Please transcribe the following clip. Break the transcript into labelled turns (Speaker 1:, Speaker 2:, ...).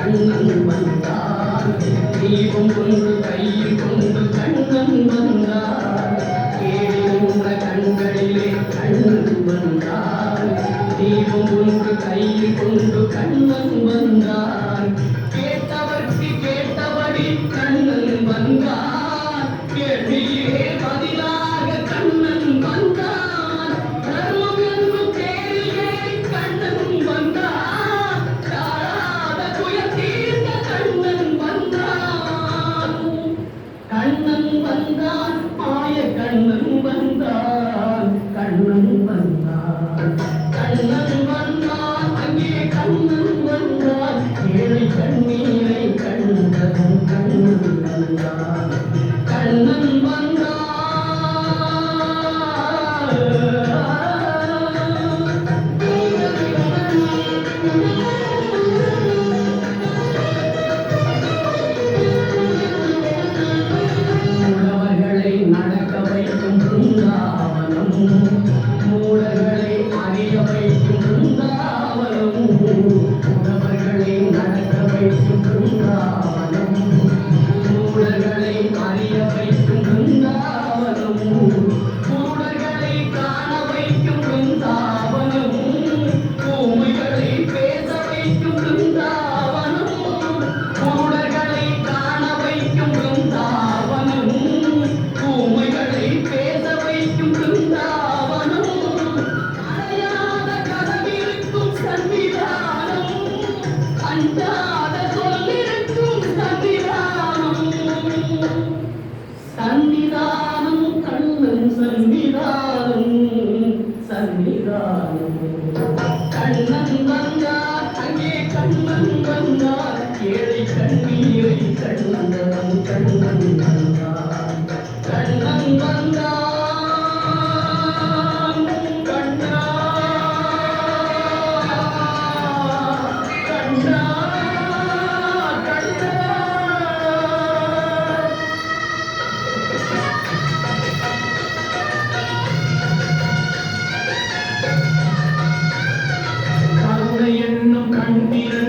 Speaker 1: கண்ணன் வந்தான் தீபம் ஒன்று கையில் கொண்டு கண்ணன் வந்தான் கேடுகின்ற கண்களிலே கண்ணன் வந்தான் தீபம் ஒன்று கையில் கொண்டு கண்ணன் வந்தான் கேட்டவர்க்கு கேட்டபடி கண்ணன் வந்தான் கேள்வியே பதிலாக கண்ணன் வந்தான் தர்மம் என்னும் பேரிலே கண்ணன் வந்தான் தாழாத துயர் தீர்ந்த கண்ணன் வந்தான் கண்ணன் வந்தான் மாய கண்ணன் வந்தான் கண்ணன் வந்தான் கண்ணன் வந்தான் அங்கே கண்ணன் வந்தான் ஏழை கண்ணீரை கண்டதும் கண்ணன் வந்தான் கண்ணன் வந்தான் மூடவர்களை நடக்க வைக்கும் பிருந்தாவனம் மூடர்களை அறிய வைக்கும் பிருந்தாவனம் மூடவர்களை நடக்க வைக்கும் பிருந்தாவனம் மூடர்களை அறிய வைக்கும் பிருந்தாவனம் மூடர்களை காண வைக்கும் பிருந்தாவனம் ஊமைகளை பேச வைக்கும் பிருந்தாவனம் மூடர்களை காண வைக்கும் பிருந்தாவனம் ஊமைகளை பேச வைக்கும் பிருந்தாவனம் அடையாத கதவிருக்கும் சன்னிதானம் அஞ்சாத சொல்லிருக்கும் சன்னிதானம் சன்னிதானம் கண்ணன் சன்னிதானம் சன்னிதானம் கண்ணன் வந்தார் அங்கே கண்ணன் வந்தார் ஏழை கண்ணீரை கண்ணன் கண்ணன் வந்தார் கண்ணன் வந்தார் கண்ணா கண்ணா கண்ணா கருணை என்னும் கண்ணீரை